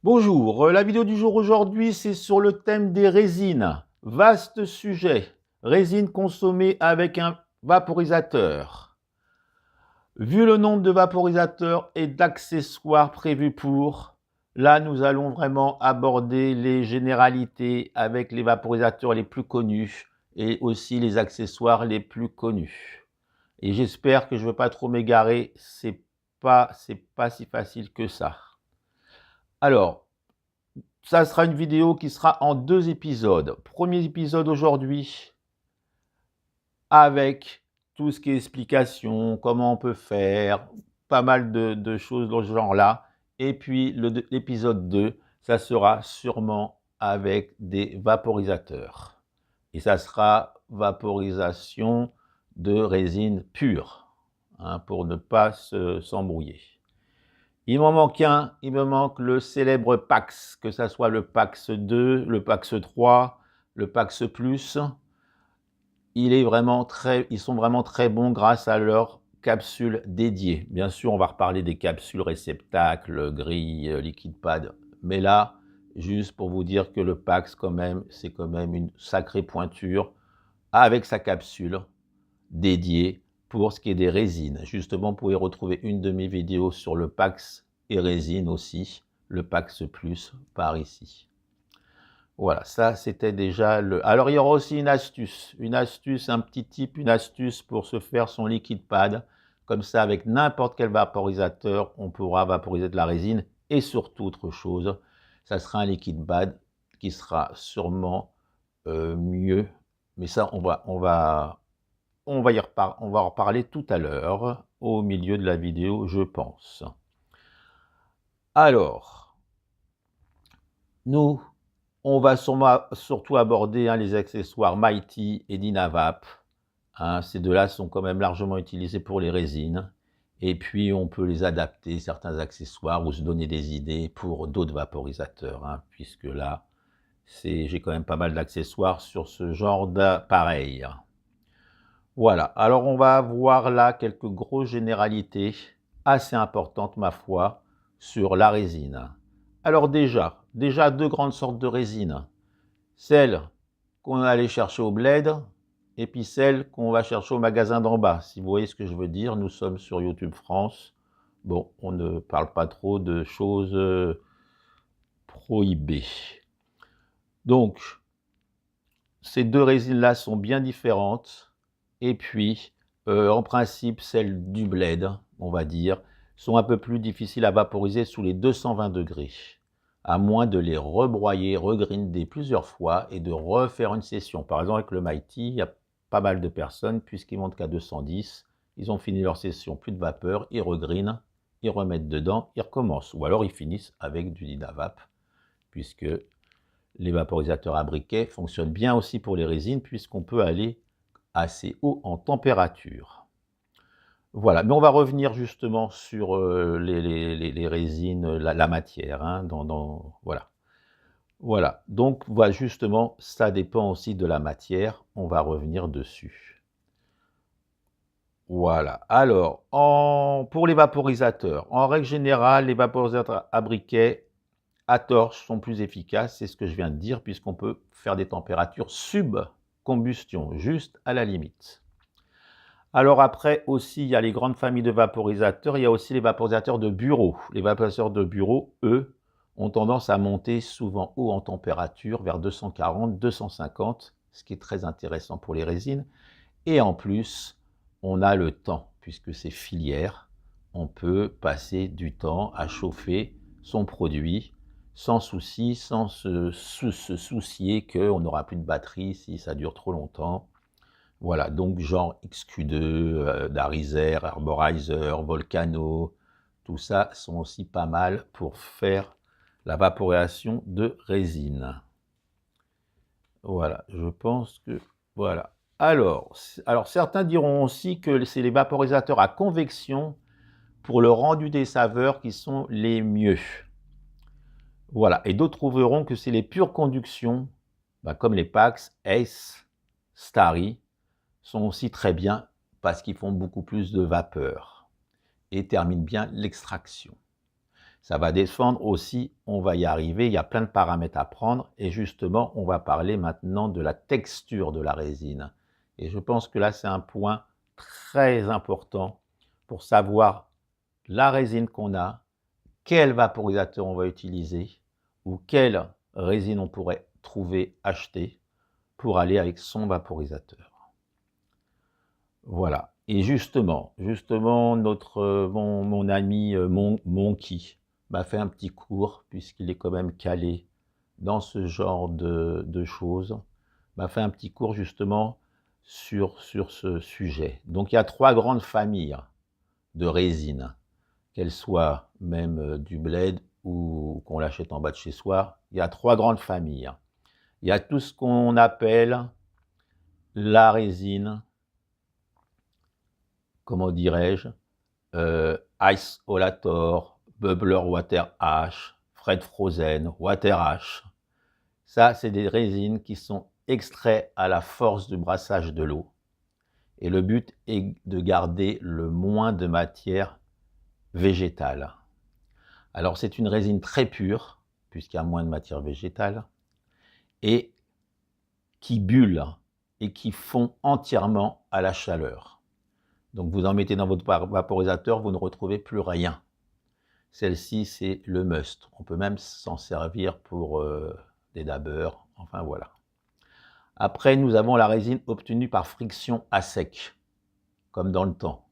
Bonjour, la vidéo du jour aujourd'hui, c'est sur le thème des résines. Vaste sujet. Résine consommée avec un vaporisateur. Vu le nombre de vaporisateurs et d'accessoires prévus pour, là nous allons vraiment aborder les généralités avec les vaporisateurs les plus connus et aussi les accessoires les plus connus. Et j'espère que je ne vais pas trop m'égarer, c'est pas si facile que ça. Alors, ça sera une vidéo qui sera en 2 épisodes. Premier épisode aujourd'hui avec tout ce qui est explication, comment on peut faire, pas mal de choses dans ce genre-là. Et puis l'épisode 2, ça sera sûrement avec des vaporisateurs. Et ça sera vaporisation de résine pure, hein, pour ne pas s'embrouiller. Il m'en manque un, il me manque le célèbre Pax, que ce soit le Pax 2, le Pax 3, le Pax Plus. Ils sont vraiment très bons grâce à leurs capsules dédiées. Bien sûr, on va reparler des capsules réceptacles, grilles, liquide pad. Mais là, juste pour vous dire que le Pax, quand même, c'est quand même une sacrée pointure avec sa capsule dédiée pour ce qui est des résines. Justement, vous pouvez retrouver une de mes vidéos sur le Pax et résine aussi, le Pax Plus par ici. Voilà, ça c'était déjà le... Alors il y aura aussi une astuce, un petit tip, une astuce pour se faire son liquide pad. Comme ça, avec n'importe quel vaporisateur, on pourra vaporiser de la résine. Et surtout, autre chose, ça sera un liquide pad qui sera sûrement mieux. Mais ça, on va en reparler tout à l'heure, au milieu de la vidéo, je pense. Alors, nous, on va surtout aborder les accessoires Mighty et Dynavap. Ces deux-là sont quand même largement utilisés pour les résines. Et puis, on peut les adapter, certains accessoires, ou se donner des idées pour d'autres vaporisateurs, puisque là, j'ai quand même pas mal d'accessoires sur ce genre d'appareil. Voilà, alors on va voir là quelques grosses généralités assez importantes, ma foi, sur la résine. Alors déjà deux grandes sortes de résine. Celle qu'on va aller chercher au bled, et puis celle qu'on va chercher au magasin d'en bas. Si vous voyez ce que je veux dire, nous sommes sur YouTube France. Bon, on ne parle pas trop de choses prohibées. Donc, ces deux résines-là sont bien différentes. Et puis, en principe, celles du bled, on va dire, sont un peu plus difficiles à vaporiser sous les 220 degrés, à moins de les rebroyer, regrinder plusieurs fois et de refaire une session. Par exemple, avec le Mighty, il y a pas mal de personnes, puisqu'ils montent qu'à 210, ils ont fini leur session, plus de vapeur, ils regrinent, ils remettent dedans, ils recommencent. Ou alors ils finissent avec du Dynavap, puisque les vaporisateurs à briquet fonctionnent bien aussi pour les résines, puisqu'on peut aller assez haut en température. Voilà, mais on va revenir justement sur les résines, la matière, voilà. Donc, voilà, justement, ça dépend aussi de la matière, on va revenir dessus. Voilà, alors, pour les vaporisateurs, en règle générale, les vaporisateurs à briquet, à torche sont plus efficaces, c'est ce que je viens de dire, puisqu'on peut faire des températures sub-combustion, juste à la limite. Alors après aussi, il y a les grandes familles de vaporisateurs, il y a aussi les vaporisateurs de bureau. Les vaporisateurs de bureau, eux, ont tendance à monter souvent haut en température, vers 240, 250, ce qui est très intéressant pour les résines. Et en plus, on a le temps, puisque c'est filière, on peut passer du temps à chauffer son produit sans souci, sans se soucier qu'on n'aura plus de batterie si ça dure trop longtemps. Voilà, donc genre XQ2, Darizer, Herborizer, Volcano, tout ça sont aussi pas mal pour faire la vaporisation de résine. Voilà, je pense que... Voilà. Alors certains diront aussi que c'est les vaporisateurs à convection pour le rendu des saveurs qui sont les mieux. Voilà, et d'autres trouveront que c'est les pures conductions, comme les Pax, Ace, Starry, sont aussi très bien parce qu'ils font beaucoup plus de vapeur et terminent bien l'extraction. Ça va descendre aussi, on va y arriver, il y a plein de paramètres à prendre et justement, on va parler maintenant de la texture de la résine. Et je pense que là, c'est un point très important pour savoir la résine qu'on a, quel vaporisateur on va utiliser ou quelle résine on pourrait trouver, acheter pour aller avec son vaporisateur. Voilà. Et justement, mon ami Monkey m'a fait un petit cours, puisqu'il est quand même calé dans ce genre de choses, m'a fait un petit cours justement sur ce sujet. Donc il y a 3 grandes familles de résines, qu'elles soient même du bled ou qu'on l'achète en bas de chez soi. Il y a 3 grandes familles. Il y a tout ce qu'on appelle la résine, comment dirais-je, Ice Olator, Bubbler Water Ash, Fred Frozen, Water Ash. Ça, c'est des résines qui sont extraites à la force du brassage de l'eau. Et le but est de garder le moins de matière végétale. Alors, c'est une résine très pure, puisqu'il y a moins de matière végétale, et qui bulle et qui fond entièrement à la chaleur. Donc, vous en mettez dans votre vaporisateur, vous ne retrouvez plus rien. Celle-ci, c'est le must. On peut même s'en servir pour des dabbers, enfin voilà. Après, nous avons la résine obtenue par friction à sec, comme dans le temps.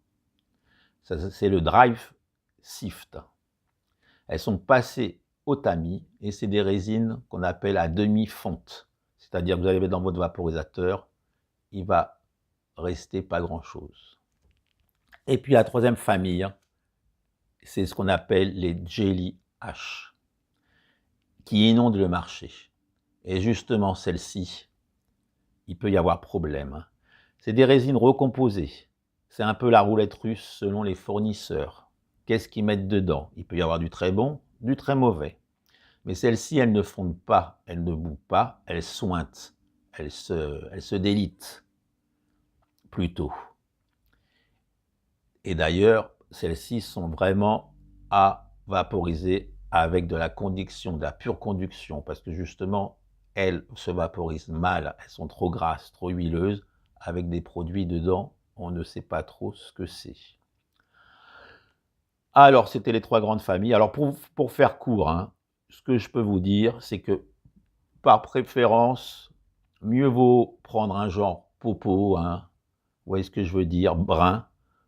C'est le Drive Sift. Elles sont passées au tamis et c'est des résines qu'on appelle à demi-fonte. C'est-à-dire que vous allez mettre dans votre vaporisateur, il va rester pas grand-chose. Et puis la troisième famille, c'est ce qu'on appelle les Jelly Ash, qui inondent le marché. Et justement, celle-ci, il peut y avoir problème. C'est des résines recomposées. C'est un peu la roulette russe selon les fournisseurs. Qu'est-ce qu'ils mettent dedans? Il peut y avoir du très bon, du très mauvais. Mais celles-ci, elles ne fondent pas, elles ne bouent pas, elles sointent, elles se délitent plutôt. Et d'ailleurs, celles-ci sont vraiment à vaporiser avec de la conduction, de la pure conduction, parce que justement, elles se vaporisent mal, elles sont trop grasses, trop huileuses, avec des produits dedans, on ne sait pas trop ce que c'est. Alors, c'était les 3 grandes familles. Alors, pour faire court, hein, ce que je peux vous dire, c'est que, par préférence, mieux vaut prendre un genre popo, hein, vous voyez ce que je veux dire, brun,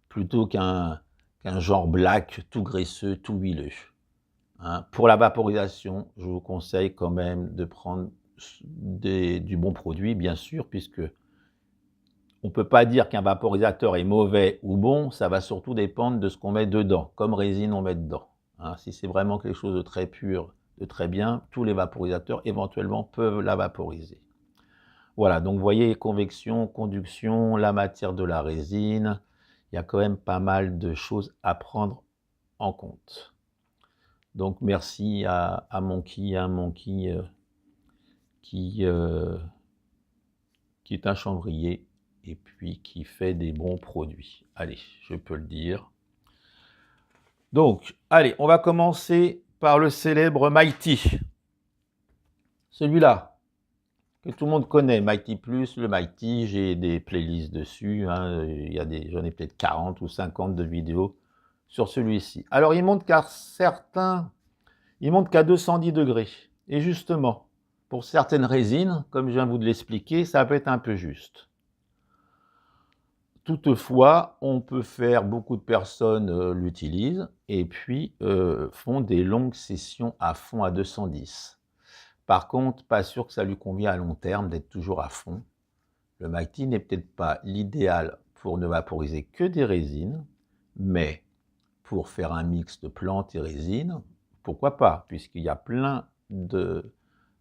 plutôt qu'un genre black, tout graisseux, tout huileux. Hein. Pour la vaporisation, je vous conseille quand même de prendre du bon produit, bien sûr, puisque on ne peut pas dire qu'un vaporisateur est mauvais ou bon, ça va surtout dépendre de ce qu'on met dedans, comme résine on met dedans. Hein. Si c'est vraiment quelque chose de très pur, de très bien, tous les vaporisateurs éventuellement peuvent la vaporiser. Voilà, donc vous voyez, convection, conduction, la matière de la résine, il y a quand même pas mal de choses à prendre en compte. Donc merci à Monkey, qui est un chanvrier et puis qui fait des bons produits. Allez, je peux le dire. Donc, allez, on va commencer par le célèbre Mighty. Celui-là, que tout le monde connaît, Mighty Plus, le Mighty, j'ai des playlists dessus, hein, j'en ai peut-être 40 ou 50 de vidéos sur celui-ci. Alors, il monte qu'à 210 degrés. Et justement, pour certaines résines, comme je viens de vous l'expliquer, ça peut être un peu juste. Toutefois, beaucoup de personnes l'utilisent et puis font des longues sessions à fond à 210. Par contre, pas sûr que ça lui convient à long terme d'être toujours à fond. Le Mighty n'est peut-être pas l'idéal pour ne vaporiser que des résines, mais pour faire un mix de plantes et résines, pourquoi pas, puisqu'il y a plein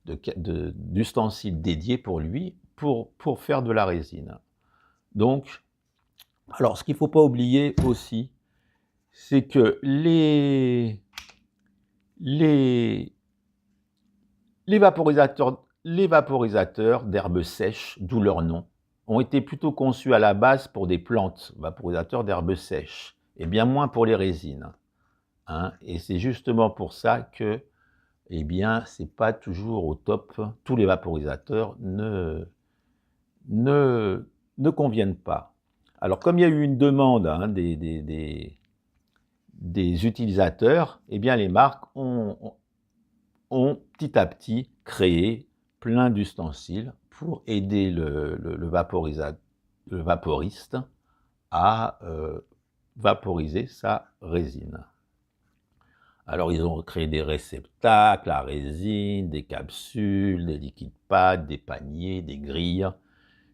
d'ustensiles dédiés pour lui, pour faire de la résine. Donc, alors ce qu'il ne faut pas oublier aussi, c'est que les vaporisateurs d'herbes sèches, d'où leur nom, ont été plutôt conçus à la base pour des plantes, vaporisateurs d'herbes sèches, et bien moins pour les résines. hein, et c'est justement pour ça que, eh bien, c'est pas toujours au top. Tous les vaporisateurs ne, ne conviennent pas. Alors, comme il y a eu une demande hein, des utilisateurs, eh bien, les marques ont petit à petit créé plein d'ustensiles pour aider le vaporiste à vaporiser sa résine. Alors, ils ont créé des réceptacles à résine, des capsules, des liquides pads, des paniers, des grilles,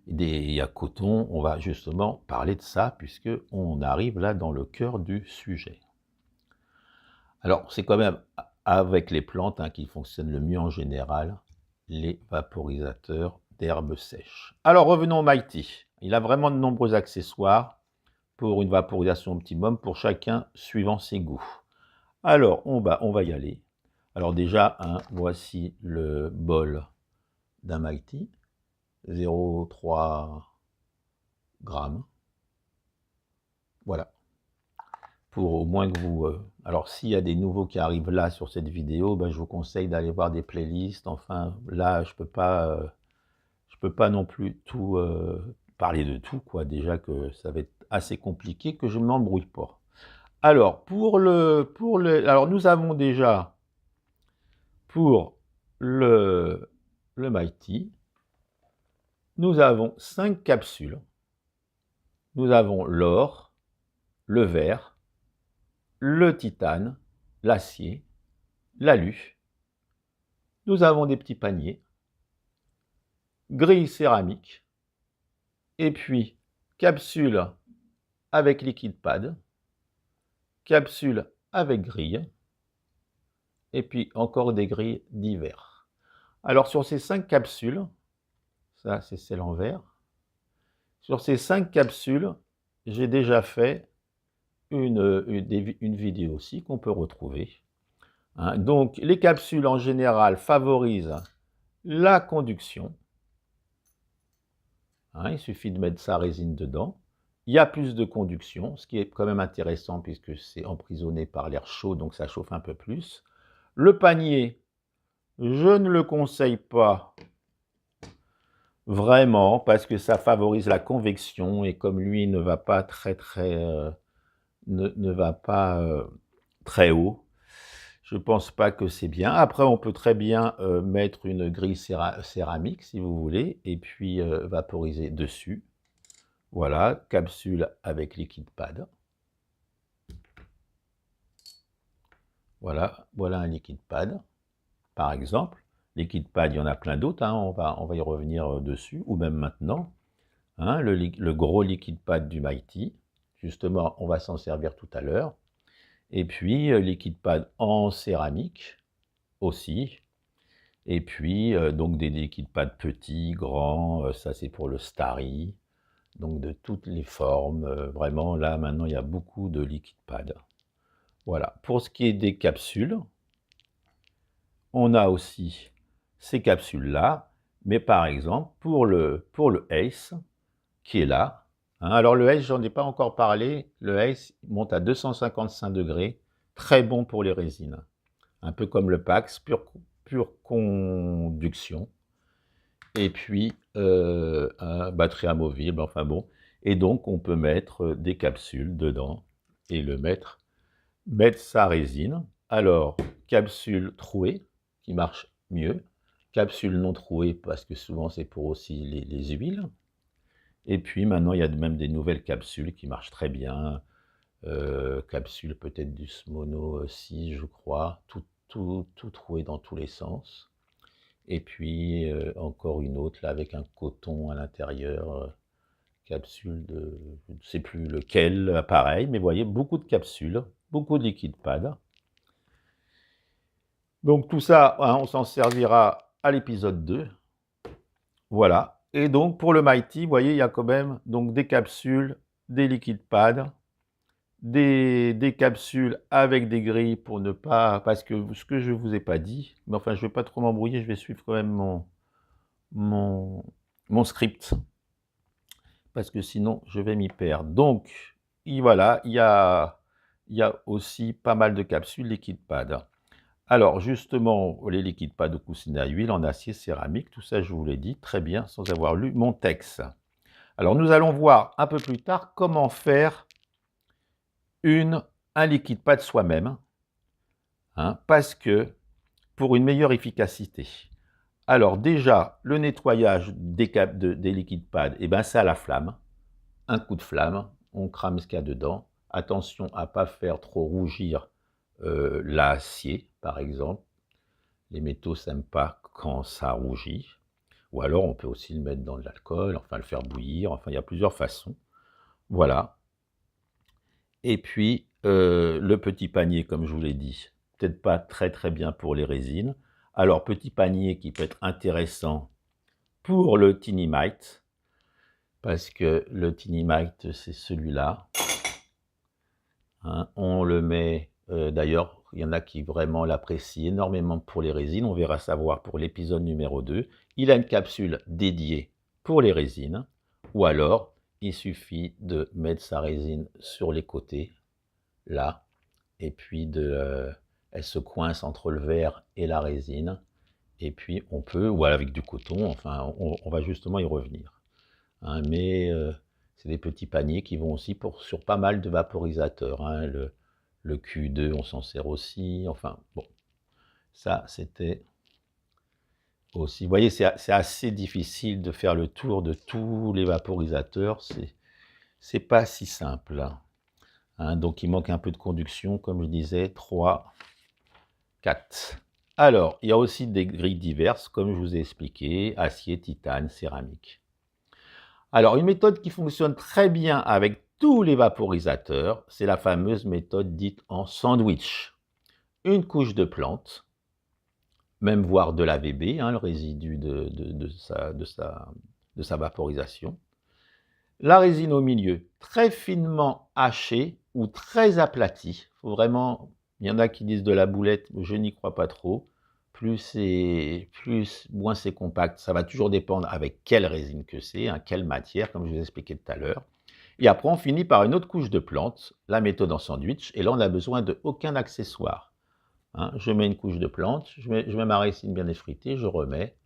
des à coton. On va justement parler de ça, puisqu'on arrive là dans le cœur du sujet. Alors, c'est quand même avec les plantes hein, qui fonctionnent le mieux en général, les vaporisateurs d'herbes sèches. Alors, revenons au Mighty. Il a vraiment de nombreux accessoires pour une vaporisation optimum pour chacun suivant ses goûts. Alors, on va y aller. Alors déjà, hein, voici le bol d'un Mighty, 0,3 grammes. Voilà. Pour au moins que vous... Alors, s'il y a des nouveaux qui arrivent là sur cette vidéo, ben, je vous conseille d'aller voir des playlists. Enfin, là, je peux pas non plus tout parler de tout, quoi. Déjà que ça va être assez compliqué, que je ne m'embrouille pas. Alors, alors nous avons déjà pour le Mighty, nous avons 5 capsules. Nous avons l'or, le verre, le titane, l'acier, l'alu. Nous avons des petits paniers, grille céramique, et puis capsule avec liquide pad, capsule avec grille, et puis encore des grilles divers. Alors sur ces 5 capsules, ça c'est celle en verre, sur ces 5 capsules, j'ai déjà fait une vidéo aussi qu'on peut retrouver. Hein. Donc les capsules en général favorisent la conduction. Hein, il suffit de mettre sa résine dedans. Il y a plus de conduction, ce qui est quand même intéressant puisque c'est emprisonné par l'air chaud, donc ça chauffe un peu plus. Le panier, je ne le conseille pas vraiment parce que ça favorise la convection et comme lui ne va pas ne va pas très haut, je ne pense pas que c'est bien. Après, on peut très bien mettre une grille céramique si vous voulez et puis vaporiser dessus. Voilà, capsule avec liquide pad. Voilà, voilà un liquide pad, par exemple. Liquide pad, il y en a plein d'autres, hein, on va y revenir dessus, ou même maintenant. Hein, le gros liquide pad du Mighty, justement, on va s'en servir tout à l'heure. Et puis, liquide pad en céramique aussi. Et puis, donc des liquides pads petits, grands, ça c'est pour le Starry. Donc de toutes les formes, vraiment là maintenant il y a beaucoup de liquide pads. Voilà, pour ce qui est des capsules, on a aussi ces capsules-là, mais par exemple pour le Ace, qui est là, hein, alors le Ace, j'en ai pas encore parlé, le Ace monte à 255 degrés, très bon pour les résines, un peu comme le Pax, pure conduction, et puis un batterie amovible, enfin bon, et donc on peut mettre des capsules dedans, et mettre sa résine. Alors, capsule trouée, qui marche mieux, capsule non trouée, parce que souvent c'est pour aussi les huiles, et puis maintenant il y a même des nouvelles capsules qui marchent très bien, capsule peut-être du Smono aussi, je crois, tout troué dans tous les sens. Et puis encore une autre là avec un coton à l'intérieur, capsule de, je ne sais plus lequel, pareil, mais vous voyez, beaucoup de capsules, beaucoup de liquide pad. Donc tout ça, hein, on s'en servira à l'épisode 2. Voilà. Et donc pour le Mighty, vous voyez, il y a quand même donc, des capsules, des liquide pads, des capsules avec des grilles pour ne pas... Parce que ce que je ne vous ai pas dit, mais enfin je ne vais pas trop m'embrouiller, je vais suivre quand même mon script. Parce que sinon je vais m'y perdre. Donc voilà, il y a il y a aussi pas mal de capsules liquide pad. Alors justement, les liquides pads de coussinets à huile en acier, céramique, tout ça je vous l'ai dit très bien sans avoir lu mon texte. Alors nous allons voir un peu plus tard comment faire un liquide pad soi-même, hein, parce que pour une meilleure efficacité. Alors déjà, le nettoyage des liquides pads, eh ben, c'est à la flamme, un coup de flamme, on crame ce qu'il y a dedans. Attention à ne pas faire trop rougir l'acier, par exemple. Les métaux n'aiment pas quand ça rougit. Ou alors, on peut aussi le mettre dans de l'alcool, enfin le faire bouillir. Enfin, il y a plusieurs façons. Voilà. Et puis, le petit panier, comme je vous l'ai dit, peut-être pas très très bien pour les résines. Alors, petit panier qui peut être intéressant pour le Tiny Mite, parce que le Tiny Mite, c'est celui-là. Hein, on le met, d'ailleurs, il y en a qui vraiment l'apprécient énormément pour les résines. On verra savoir pour l'épisode numéro 2. Il a une capsule dédiée pour les résines. Ou alors, il suffit de mettre sa résine sur les côtés, là. Et puis, elle se coince entre le verre et la résine. Et puis, on peut, ou avec du coton, enfin, on va justement y revenir. Hein, mais c'est des petits paniers qui vont aussi sur pas mal de vaporisateurs. Hein, le Q2, on s'en sert aussi. Enfin, bon, ça, c'était aussi... Vous voyez, c'est assez difficile de faire le tour de tous les vaporisateurs. C'est pas si simple. Hein, donc, il manque un peu de conduction, comme je disais, 3, 4. Alors, il y a aussi des grilles diverses, comme je vous ai expliqué, acier, titane, céramique. Alors, une méthode qui fonctionne très bien avec tous les vaporisateurs, c'est la fameuse méthode dite en sandwich. Une couche de plante, même voire de l'AVB, hein, le résidu de sa vaporisation. La résine au milieu, très finement hachée ou très aplatie. Faut vraiment, il y en a qui disent de la boulette, je n'y crois pas trop. Moins c'est compact. Ça va toujours dépendre avec quelle résine que c'est, hein, quelle matière, comme je vous ai expliqué tout à l'heure. Et après, on finit par une autre couche de plante, la méthode en sandwich. Et là, on n'a besoin de aucun accessoire. Hein, je mets une couche de plante, je mets ma résine bien effritée, je remets.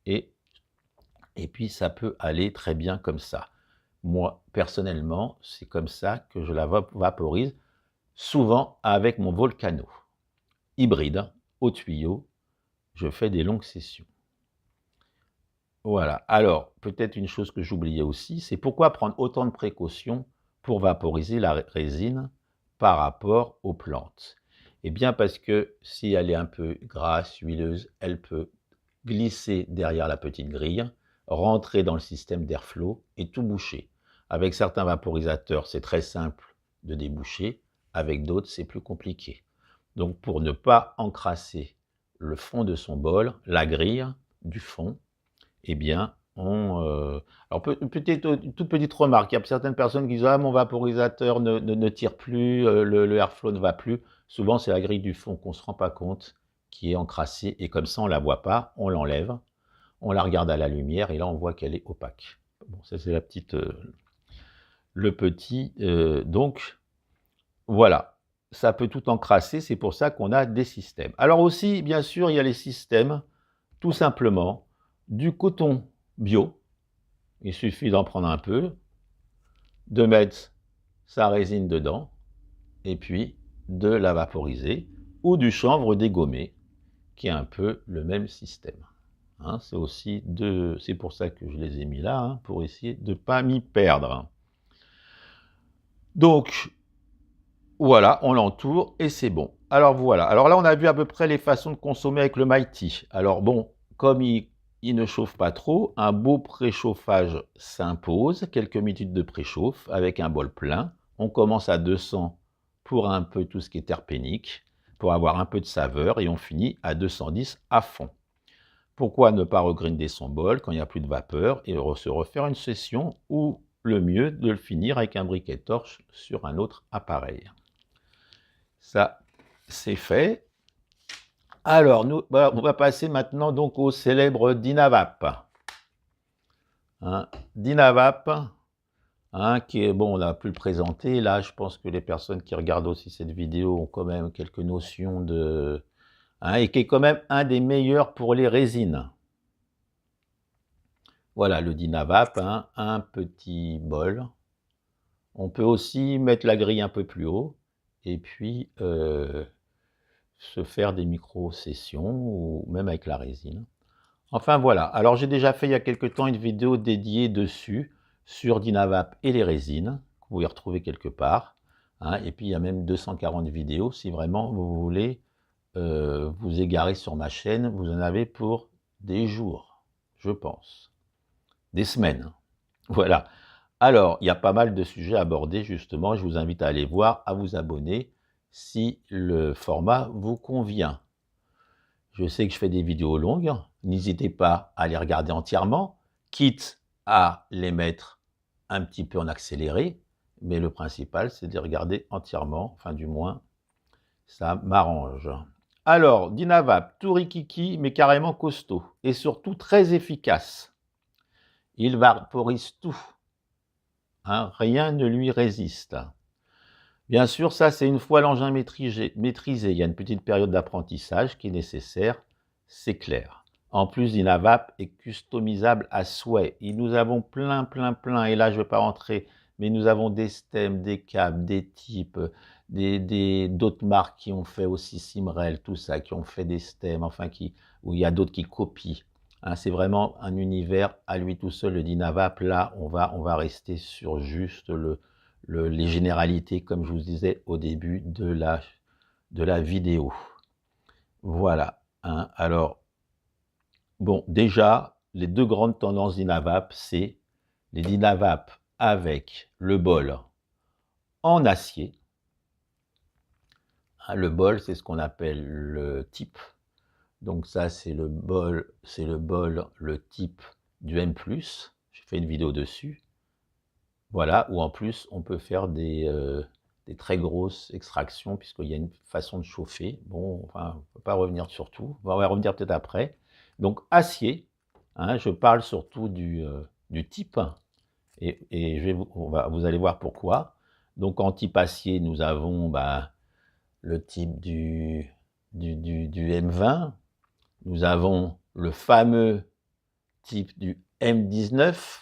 Et puis, ça peut aller très bien comme ça. Moi, personnellement, c'est comme ça que je la vaporise, souvent avec mon Volcano. Hybride, au tuyau, je fais des longues sessions. Voilà. Alors, peut-être une chose que j'oubliais aussi, c'est pourquoi prendre autant de précautions pour vaporiser la résine par rapport aux plantes. Eh bien, parce que si elle est un peu grasse, huileuse, elle peut glisser derrière la petite grille, rentrer dans le système d'airflow et tout boucher. Avec certains vaporisateurs, c'est très simple de déboucher. Avec d'autres, c'est plus compliqué. Donc, pour ne pas encrasser le fond de son bol, la grille du fond, eh bien, alors peut-être une toute petite remarque, il y a certaines personnes qui disent « Ah, mon vaporisateur ne tire plus, le airflow ne va plus ». Souvent, c'est la grille du fond qu'on ne se rend pas compte, qui est encrassée, et comme ça, on ne la voit pas, on l'enlève, on la regarde à la lumière, et là, on voit qu'elle est opaque. Bon, ça, c'est le petit. Donc, voilà, ça peut tout encrasser, c'est pour ça qu'on a des systèmes. Alors aussi, bien sûr, il y a les systèmes, tout simplement, du coton bio. Il suffit d'en prendre un peu, de mettre sa résine dedans, et puis de la vaporiser, ou du chanvre dégommé, qui est un peu le même système. Hein, c'est pour ça que je les ai mis là, hein, pour essayer de ne pas m'y perdre. Donc, voilà, on l'entoure et c'est bon. Alors voilà, alors là on a vu à peu près les façons de consommer avec le Mighty. Alors bon, comme il ne chauffe pas trop, un beau préchauffage s'impose, quelques minutes de préchauffe avec un bol plein. On commence à 200 pour un peu tout ce qui est terpénique, pour avoir un peu de saveur, et on finit à 210 à fond. Pourquoi ne pas regrinder son bol quand il n'y a plus de vapeur et se refaire une session, ou le mieux de le finir avec un briquet torche sur un autre appareil. Ça, c'est fait. Alors, on va passer maintenant donc au célèbre Dynavap. Hein, Dynavap, hein, qui est, bon, on n'a plus le présenté. Là, je pense que les personnes qui regardent aussi cette vidéo ont quand même quelques notions de... hein, et qui est quand même un des meilleurs pour les résines. Voilà, le Dynavap, hein, un petit bol. On peut aussi mettre la grille un peu plus haut, et puis se faire des micro-sessions, ou même avec la résine. Enfin voilà, alors j'ai déjà fait il y a quelque temps une vidéo dédiée dessus, sur Dynavap et les résines, que vous pouvez retrouver quelque part, hein, et puis il y a même 240 vidéos, si vraiment vous voulez vous égarer sur ma chaîne, vous en avez pour des jours, je pense, des semaines, voilà. Alors, il y a pas mal de sujets abordés justement, je vous invite à aller voir, à vous abonner, si le format vous convient. Je sais que je fais des vidéos longues, n'hésitez pas à les regarder entièrement, quitte à les mettre un petit peu en accéléré, mais le principal, c'est de les regarder entièrement, enfin du moins, ça m'arrange. Alors, Dynavap, tout rikiki, mais carrément costaud, et surtout très efficace. Il vaporise tout, hein, rien ne lui résiste. Bien sûr, ça c'est une fois l'engin maîtrisé, il y a une petite période d'apprentissage qui est nécessaire, c'est clair. En plus, Dynavap est customisable à souhait. Et nous avons plein, et là je ne vais pas rentrer, mais nous avons des stems, des câbles, des types, d'autres marques qui ont fait aussi Simrel, tout ça, qui ont fait des stems, enfin, où il y a d'autres qui copient. Hein, c'est vraiment un univers à lui tout seul, le Dynavap. Là, on va rester sur juste les généralités, comme je vous disais au début de la vidéo. Voilà. Hein. Alors, bon, déjà, les deux grandes tendances Dynavap, c'est les Dynavap avec le bol en acier. Hein, le bol, c'est ce qu'on appelle le type. Donc ça, c'est le bol, le type du M+. J'ai fait une vidéo dessus. Voilà, où en plus, on peut faire des très grosses extractions, puisqu'il y a une façon de chauffer. Bon, enfin, on ne peut pas revenir sur tout. On va revenir peut-être après. Donc, acier, hein, je parle surtout du type, et vous allez voir pourquoi. Donc, en type acier, nous avons le type du M20. Nous avons le fameux type du M19.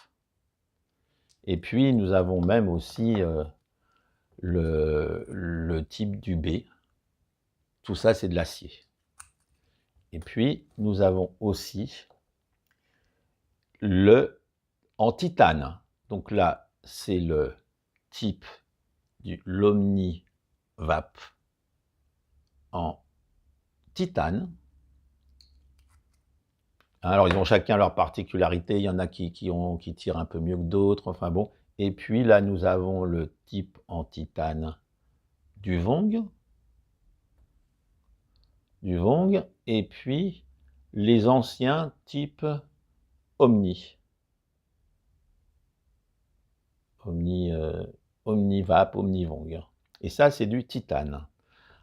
Et puis, nous avons même aussi le type du B. Tout ça, c'est de l'acier. Et puis, nous avons aussi le en titane. Donc là, c'est le type du l'Omnivap en titane. Alors, ils ont chacun leur particularité. Il y en a qui tirent un peu mieux que d'autres. Enfin bon. Et puis là, nous avons le type en titane du Vong. Et puis les anciens types Omni. Omnivap, Omnivong. Et ça, c'est du titane.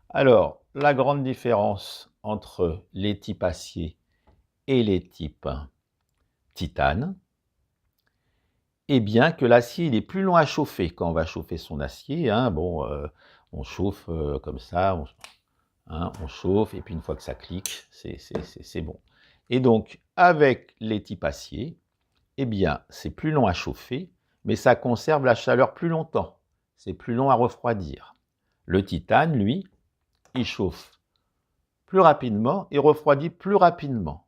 Alors, la grande différence entre les types acier et les types titane, est bien que l'acier, il est plus long à chauffer. Quand on va chauffer son acier, hein, bon, on chauffe comme ça, on chauffe, et puis une fois que ça clique, c'est bon. Et donc, avec les types acier, eh bien, c'est plus long à chauffer, mais ça conserve la chaleur plus longtemps. C'est plus long à refroidir. Le titane, lui, il chauffe plus rapidement et refroidit plus rapidement.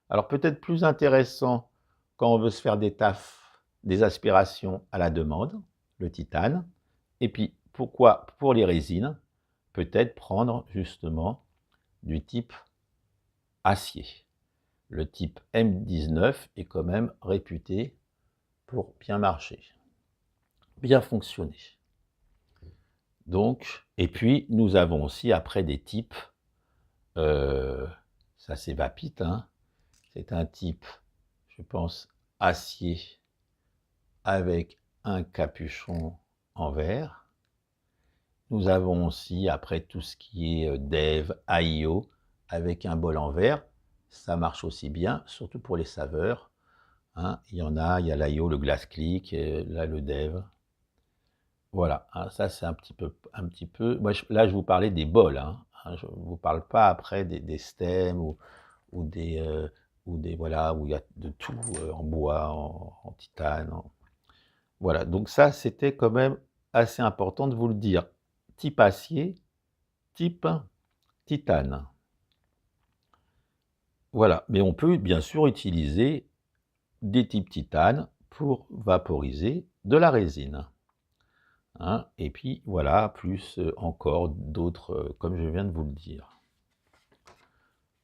Alors, peut-être plus intéressant quand on veut se faire des tafs, des aspirations à la demande, le titane. Et puis, pourquoi pour les résines, peut-être prendre justement du type acier. Le type M19 est quand même réputé pour bien marcher, bien fonctionner. Donc, et puis nous avons aussi après des types, ça c'est Vapit, hein, c'est un type, je pense, acier avec un capuchon en verre. Nous avons aussi après tout ce qui est Dev, AIO, avec un bol en verre. Ça marche aussi bien, surtout pour les saveurs. Hein. Il y a l'AIO, le Glass Click, là le Dev. Voilà, hein, ça c'est un petit peu moi là je vous parlais des bols, hein, je ne vous parle pas après des stems ou des, ou des voilà, où il y a de tout, en bois, en titane, voilà, donc ça c'était quand même assez important de vous le dire. Type acier, type titane. Voilà, mais on peut bien sûr utiliser des types titane pour vaporiser de la résine. Hein, et puis voilà, plus encore d'autres, comme je viens de vous le dire.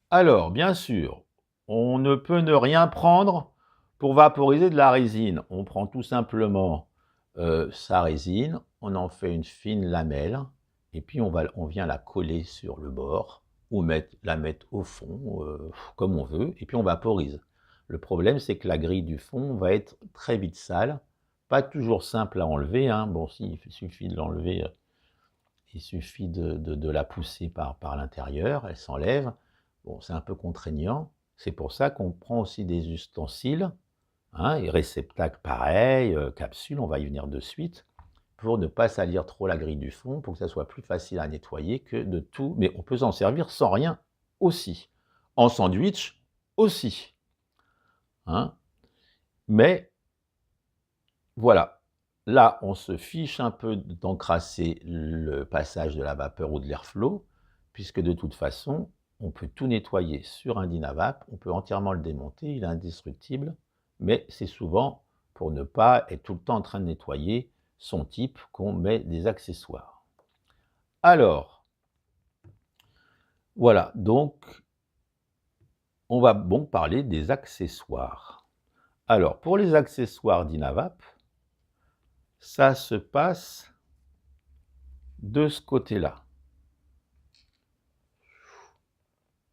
Alors, bien sûr, on ne peut ne rien prendre pour vaporiser de la résine. On prend tout simplement sa résine, on en fait une fine lamelle, et puis on vient la coller sur le bord, ou la mettre au fond, comme on veut, et puis on vaporise. Le problème, c'est que la grille du fond va être très vite sale, pas toujours simple à enlever, hein. Bon, si, il suffit de l'enlever, il suffit de la pousser par l'intérieur, elle s'enlève. Bon, c'est un peu contraignant. C'est pour ça qu'on prend aussi des ustensiles, hein, et réceptacles pareils, capsules, on va y venir de suite, pour ne pas salir trop la grille du fond, pour que ça soit plus facile à nettoyer que de tout. Mais on peut s'en servir sans rien aussi. En sandwich aussi. Hein. Mais voilà, là, on se fiche un peu d'encrasser le passage de la vapeur ou de l'airflow, puisque de toute façon, on peut tout nettoyer sur un Dynavap, on peut entièrement le démonter, il est indestructible, mais c'est souvent pour ne pas être tout le temps en train de nettoyer son type qu'on met des accessoires. Alors, voilà, donc, on va donc parler des accessoires. Alors, pour les accessoires Dynavap, ça se passe de ce côté-là.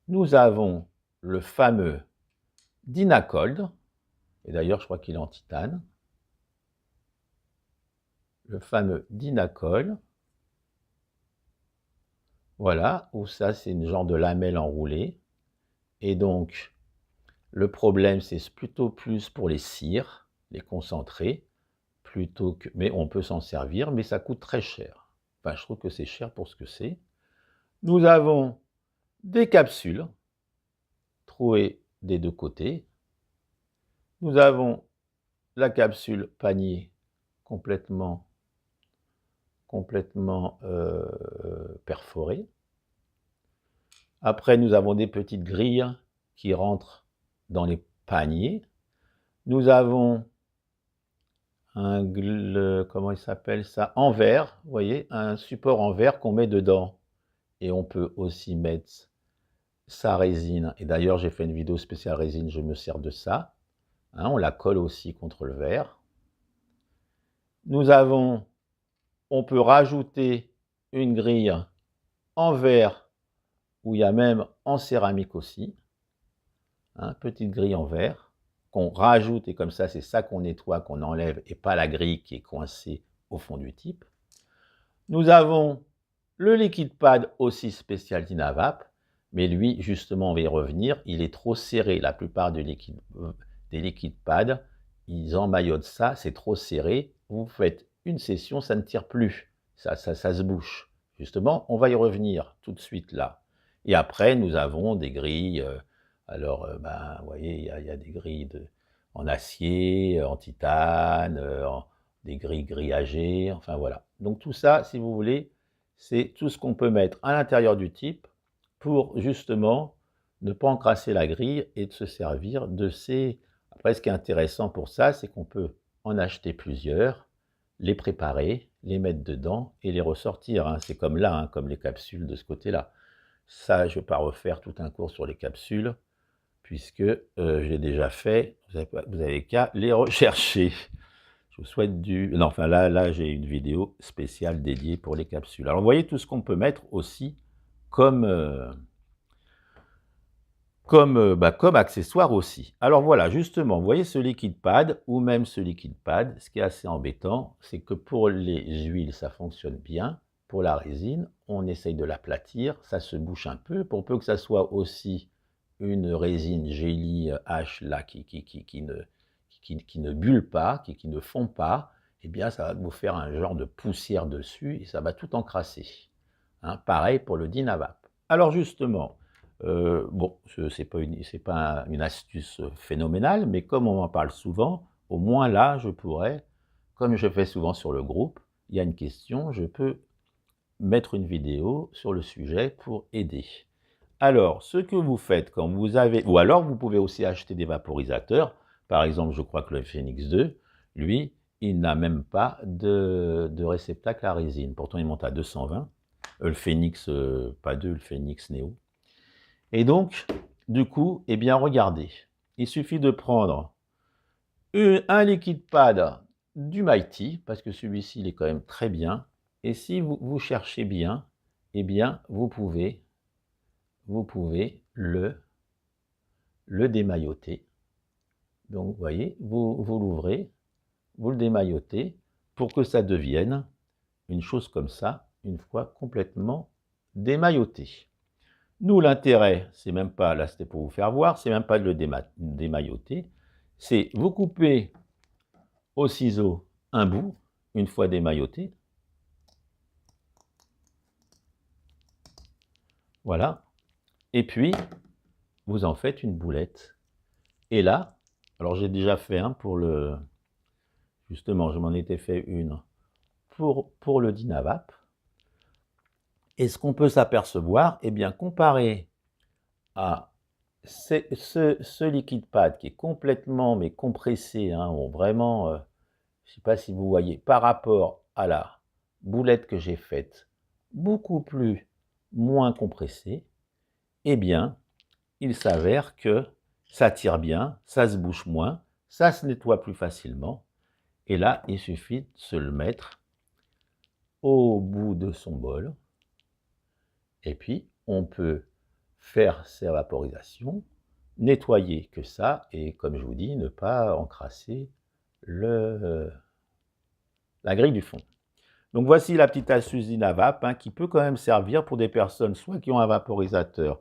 Nous avons le fameux Dynacold, et d'ailleurs je crois qu'il est en titane, le fameux Dynacold, voilà, où ça c'est une genre de lamelle enroulée, et donc le problème c'est plutôt plus pour les cires, les concentrés, plutôt que, mais on peut s'en servir, mais ça coûte très cher. Enfin, je trouve que c'est cher pour ce que c'est. Nous avons des capsules trouées des deux côtés. Nous avons la capsule panier complètement perforée. Après, nous avons des petites grilles qui rentrent dans les paniers. Nous avons comment il s'appelle ça? En verre, vous voyez, un support en verre qu'on met dedans. Et on peut aussi mettre sa résine. Et d'ailleurs, j'ai fait une vidéo spéciale résine, je me sers de ça. Hein, on la colle aussi contre le verre. Nous avons, on peut rajouter une grille en verre, où il y a même en céramique aussi. Hein, petite grille en verre, qu'on rajoute, et comme ça, c'est ça qu'on nettoie, qu'on enlève, et pas la grille qui est coincée au fond du type. Nous avons le liquide pad aussi spécial Dynavap, mais lui, justement, on va y revenir, il est trop serré. La plupart des liquides pads, ils emmaillotent ça, c'est trop serré. Vous faites une session, ça ne tire plus, ça se bouche. Justement, on va y revenir tout de suite là. Et après, nous avons des grilles, ben, vous voyez, il y a des grilles en acier, en titane, des grilles grillagées, enfin voilà. Donc tout ça, si vous voulez, c'est tout ce qu'on peut mettre à l'intérieur du type pour justement ne pas encrasser la grille et de se servir de ces... Après, ce qui est intéressant pour ça, c'est qu'on peut en acheter plusieurs, les préparer, les mettre dedans et les ressortir. Hein. C'est comme là, hein, comme les capsules de ce côté-là. Ça, je ne vais pas refaire tout un cours sur les capsules, puisque j'ai déjà fait, vous avez qu'à les rechercher. Je vous souhaite du... Non, enfin là j'ai une vidéo spéciale dédiée pour les capsules. Alors, vous voyez tout ce qu'on peut mettre aussi comme accessoire aussi. Alors voilà, justement, vous voyez ce liquide pad, ou même ce liquide pad, ce qui est assez embêtant, c'est que pour les huiles, ça fonctionne bien. Pour la résine, on essaye de l'aplatir, ça se bouche un peu, pour peu que ça soit aussi une résine Gelly H là, qui ne bulle pas, qui ne fond pas, eh bien, ça va vous faire un genre de poussière dessus et ça va tout encrasser. Hein, pareil pour le Dynavap. Alors justement, bon, ce n'est pas une astuce phénoménale, mais comme on en parle souvent, au moins là, je pourrais, comme je fais souvent sur le groupe, il y a une question, je peux mettre une vidéo sur le sujet pour aider. Alors, ce que vous faites quand vous avez... Ou alors, vous pouvez aussi acheter des vaporisateurs. Par exemple, je crois que le Phoenix 2, lui, il n'a même pas de réceptacle à résine. Pourtant, il monte à 220. Le Phoenix, pas 2, le Phoenix Neo. Et donc, du coup, eh bien, regardez. Il suffit de prendre un liquide pad du Mighty, parce que celui-ci, il est quand même très bien. Et si vous cherchez bien, eh bien, vous pouvez le démailloter. Donc, vous voyez, vous l'ouvrez, vous le démaillotez pour que ça devienne une chose comme ça, une fois complètement démailloté. Nous, l'intérêt, c'est même pas, là c'était pour vous faire voir, c'est même pas de le démailloter, c'est vous coupez au ciseau un bout, une fois démailloté. Voilà. Et puis, vous en faites une boulette. Et là, alors j'ai déjà fait un pour le... Justement, je m'en étais fait une pour le Dynavap. Et ce qu'on peut s'apercevoir, eh bien, comparé à ce liquide pad qui est complètement mais compressé, hein, vraiment, je ne sais pas si vous voyez, par rapport à la boulette que j'ai faite, beaucoup moins compressée, eh bien, il s'avère que ça tire bien, ça se bouche moins, ça se nettoie plus facilement. Et là, il suffit de se le mettre au bout de son bol. Et puis, on peut faire ses vaporisations, nettoyer que ça, et comme je vous dis, ne pas encrasser la grille du fond. Donc voici la petite astuce Dynavap, hein, qui peut quand même servir pour des personnes soit qui ont un vaporisateur,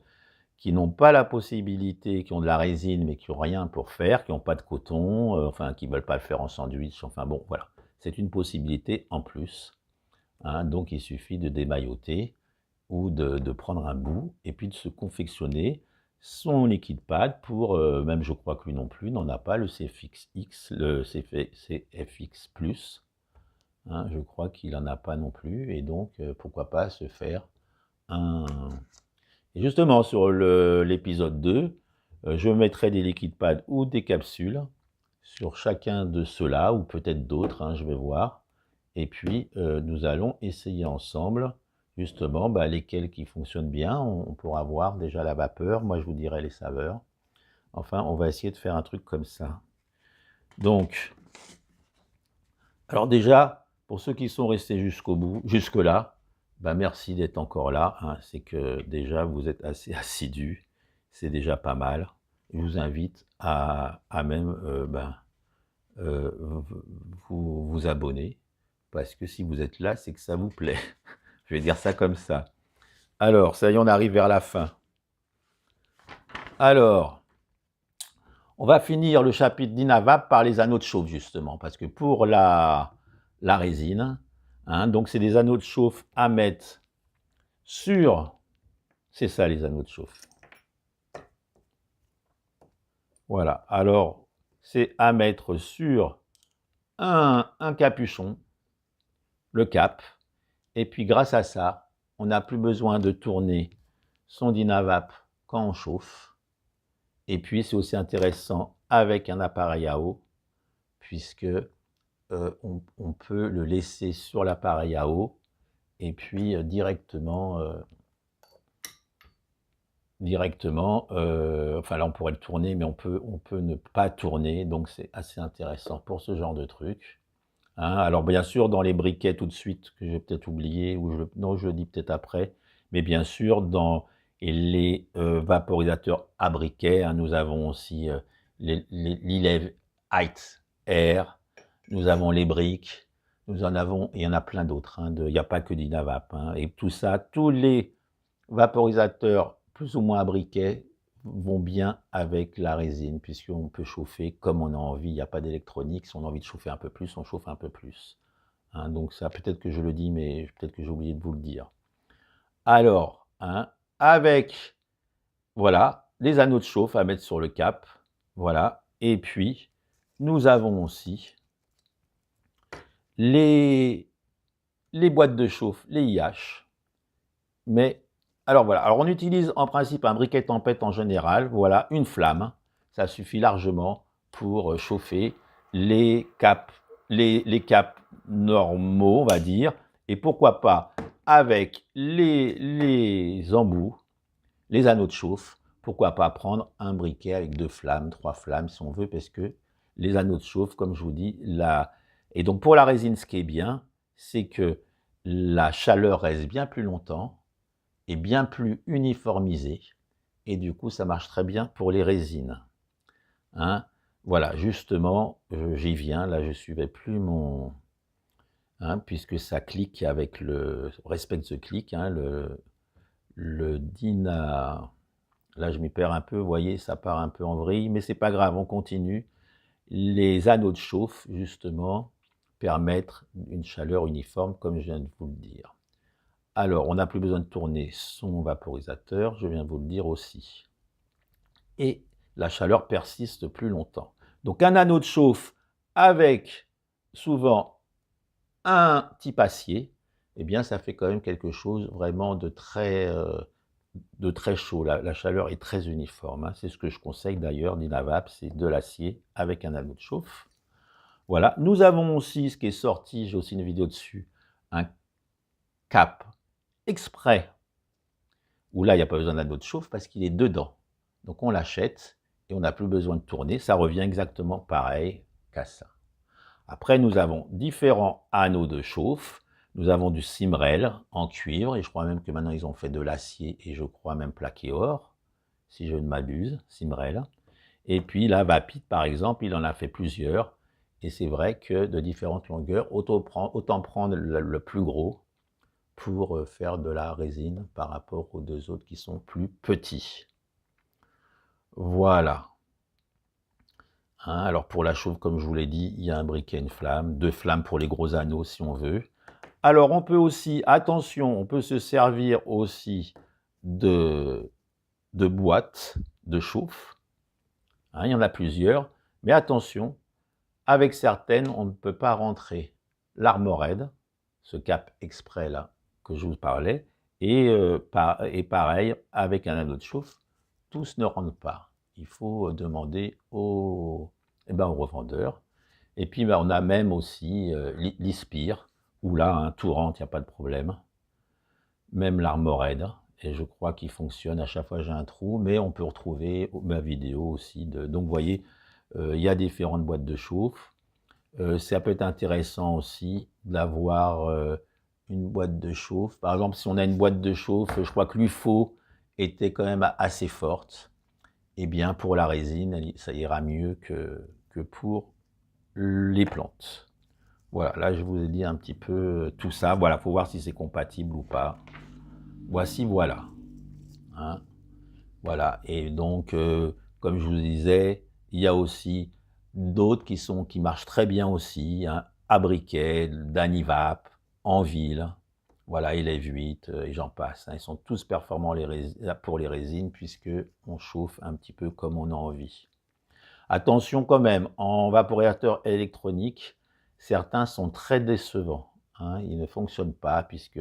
qui n'ont pas la possibilité, qui ont de la résine mais qui n'ont rien pour faire, qui n'ont pas de coton, enfin qui ne veulent pas le faire en sandwich, enfin bon, voilà. C'est une possibilité en plus. Hein, donc il suffit de démailloter ou de prendre un bout et puis de se confectionner son liquide pad pour, même je crois que lui non plus n'en a pas, le CFX, le CFX+, hein, je crois qu'il n'en a pas non plus, et donc pourquoi pas se faire un... Et justement sur l'épisode 2, je mettrai des liquides pads ou des capsules sur chacun de ceux-là, ou peut-être d'autres, hein, je vais voir, et puis nous allons essayer ensemble justement lesquels qui fonctionnent bien. On pourra voir déjà la vapeur, moi je vous dirai les saveurs. Enfin, on va essayer de faire un truc comme ça. Donc, alors déjà, pour ceux qui sont restés jusqu'au bout, jusque-là, merci d'être encore là. Hein. C'est que déjà, vous êtes assez assidus. C'est déjà pas mal. Je vous invite à même vous abonner. Parce que si vous êtes là, c'est que ça vous plaît. Je vais dire ça comme ça. Alors, ça y est, on arrive vers la fin. Alors, on va finir le chapitre Dynavap par les anneaux de chauffe, justement, parce que pour la résine, hein, donc c'est des anneaux de chauffe à mettre sur... C'est ça, les anneaux de chauffe. Voilà, alors, c'est à mettre sur un capuchon, le cap, et puis grâce à ça, on n'a plus besoin de tourner son Dynavap quand on chauffe. Et puis, c'est aussi intéressant avec un appareil à eau, puisque on peut le laisser sur l'appareil à eau, et puis directement, enfin là, on pourrait le tourner, mais on peut ne pas tourner, donc c'est assez intéressant pour ce genre de truc. Hein. Alors, bien sûr, dans les briquets tout de suite, que j'ai peut-être oublié, ou non, je le dis peut-être après, mais bien sûr, dans les vaporisateurs à briquet, hein, nous avons aussi l'Elev Height Air, nous avons les briques, nous en avons, il y en a plein d'autres, hein, il n'y a pas que Dynavap, hein, et tout ça, tous les vaporisateurs plus ou moins à briquet vont bien avec la résine, puisqu'on peut chauffer comme on a envie, il n'y a pas d'électronique, si on a envie de chauffer un peu plus, on chauffe un peu plus. Hein, donc ça, peut-être que je le dis, mais peut-être que j'ai oublié de vous le dire. Alors, hein, avec, voilà, les anneaux de chauffe à mettre sur le cap, voilà, et puis, nous avons aussi les boîtes de chauffe, les IH, mais, alors voilà, alors on utilise en principe un briquet tempête en général, voilà, une flamme, ça suffit largement pour chauffer les caps, les caps normaux, on va dire, et pourquoi pas avec les embouts, les anneaux de chauffe, pourquoi pas prendre un briquet avec 2 flammes, 3 flammes si on veut, parce que les anneaux de chauffe, comme je vous dis, et donc pour la résine, ce qui est bien, c'est que la chaleur reste bien plus longtemps, est bien plus uniformisée, et du coup, ça marche très bien pour les résines. Hein, voilà, justement, j'y viens, là, je ne suivais plus mon... Hein, puisque ça clique avec le... respecte ce clic, hein, le DINA... Là, je m'y perds un peu, vous voyez, ça part un peu en vrille, mais c'est pas grave, on continue. Les anneaux de chauffe, justement, permettent une chaleur uniforme, comme je viens de vous le dire. Alors, on n'a plus besoin de tourner son vaporisateur, je viens de vous le dire aussi. Et la chaleur persiste plus longtemps. Donc, un anneau de chauffe avec souvent un type acier, eh bien, ça fait quand même quelque chose vraiment de très chaud. La chaleur est très uniforme. Hein. C'est ce que je conseille d'ailleurs d'Inavap, c'est de l'acier avec un anneau de chauffe. Voilà. Nous avons aussi, ce qui est sorti, j'ai aussi une vidéo dessus, un cap exprès, où là, il n'y a pas besoin d'anneau de chauffe parce qu'il est dedans. Donc on l'achète et on n'a plus besoin de tourner. Ça revient exactement pareil qu'à ça. Après, nous avons différents anneaux de chauffe. Nous avons du Simrel en cuivre, et je crois même que maintenant ils ont fait de l'acier, et je crois même plaqué or, si je ne m'abuse, Simrel. Et puis la Vapid, par exemple, il en a fait plusieurs, et c'est vrai que de différentes longueurs, autant prendre le plus gros pour faire de la résine par rapport aux 2 autres qui sont plus petits. Voilà. Hein, alors pour la chauffe, comme je vous l'ai dit, il y a un briquet, une flamme, 2 flammes pour les gros anneaux si on veut. Alors on peut aussi, attention, on peut se servir aussi de boîtes de chauffe. Hein, il y en a plusieurs, mais attention, avec certaines, on ne peut pas rentrer l'armorède, ce cap exprès là que je vous parlais, et pareil, avec un anneau de chauffe, tous ne rentrent pas. Il faut demander aux revendeurs. Et puis, on a même aussi l'Ispire, où là, hein, tout rentre, il n'y a pas de problème. Même l'armorède, et je crois qu'il fonctionne. À chaque fois, j'ai un trou, mais on peut retrouver ma vidéo aussi. Donc, vous voyez, il y a différentes boîtes de chauffe. Ça peut être intéressant aussi d'avoir une boîte de chauffe. Par exemple, si on a une boîte de chauffe, je crois que l'UFO était quand même assez forte. Eh bien, pour la résine, ça ira mieux que pour les plantes. Voilà, là, je vous ai dit un petit peu tout ça. Voilà, il faut voir si c'est compatible ou pas. Voici, voilà. Hein, voilà, et donc, comme je vous disais, il y a aussi d'autres qui marchent très bien aussi, hein, à briquet, d'Anivap, en ville, voilà, Élève 8, et j'en passe. Hein, ils sont tous performants pour les résines, puisque on chauffe un petit peu comme on a envie. Attention quand même, en vaporateur électronique, certains sont très décevants. Hein, ils ne fonctionnent pas, puisque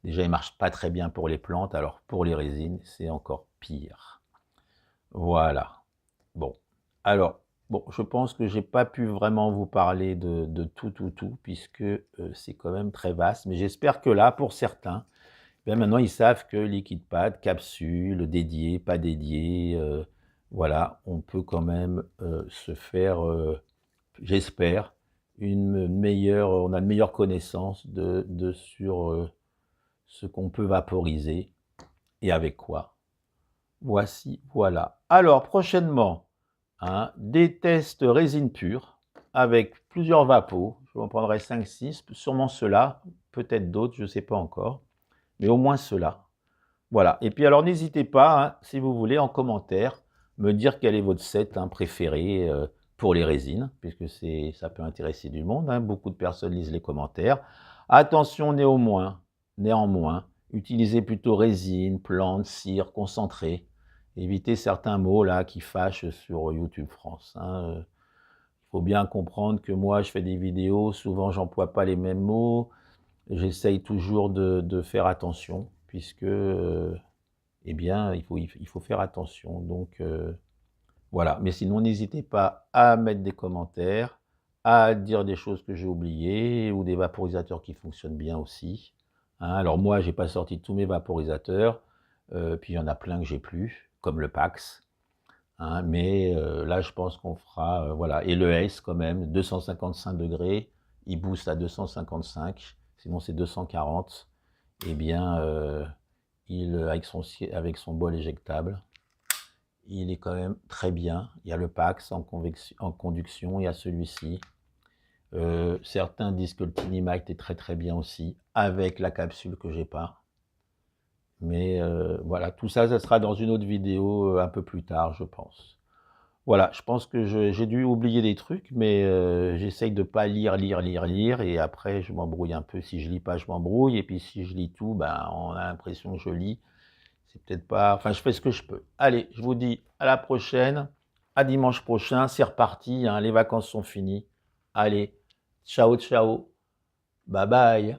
déjà, ils ne marchent pas très bien pour les plantes, alors pour les résines, c'est encore pire. Voilà. Bon. Alors, bon, je pense que j'ai pas pu vraiment vous parler de tout, puisque c'est quand même très vaste. Mais j'espère que là, pour certains, bien maintenant, ils savent que liquide pad, capsule, dédié, pas dédié, voilà, on peut quand même se faire, j'espère, on a une meilleure connaissance sur ce qu'on peut vaporiser et avec quoi. Voici, voilà. Alors, prochainement, hein, des tests résine pure avec plusieurs vapos. Je en prendrai 5-6, sûrement ceux-là, peut-être d'autres, je ne sais pas encore, mais au moins ceux-là. Voilà. Et puis alors, n'hésitez pas, hein, si vous voulez, en commentaire, me dire quel est votre set préféré pour les résines, puisque ça peut intéresser du monde. Hein. Beaucoup de personnes lisent les commentaires. Attention néanmoins, utilisez plutôt résine, plante, cire, concentré. Évitez certains mots là qui fâchent sur YouTube France. Hein. Il faut bien comprendre que moi, je fais des vidéos, souvent, j'emploie pas les mêmes mots. J'essaye toujours de faire attention, puisque, eh bien, il faut faire attention. Donc, voilà. Mais sinon, n'hésitez pas à mettre des commentaires, à dire des choses que j'ai oubliées, ou des vaporisateurs qui fonctionnent bien aussi. Hein, alors moi, j'ai pas sorti tous mes vaporisateurs, puis il y en a plein que j'ai plus, comme le Pax. Hein, mais là, je pense qu'on fera, voilà. Et le Ace, quand même, 255 degrés, il booste à 255, sinon c'est 240. Eh bien, avec son bol éjectable, il est quand même très bien. Il y a le Pax en conduction, il y a celui-ci. Certains disent que le Tinimac est très très bien aussi, avec la capsule que j'ai pas. Mais voilà, tout ça, ça sera dans une autre vidéo un peu plus tard, je pense. Voilà, je pense que j'ai dû oublier des trucs, mais j'essaye de pas lire, et après je m'embrouille un peu. Si je lis pas, je m'embrouille, et puis si je lis tout, ben, on a l'impression que je lis. C'est peut-être pas... Enfin, je fais ce que je peux. Allez, je vous dis à la prochaine, à dimanche prochain, c'est reparti, hein, les vacances sont finies. Allez, ciao, ciao, bye bye.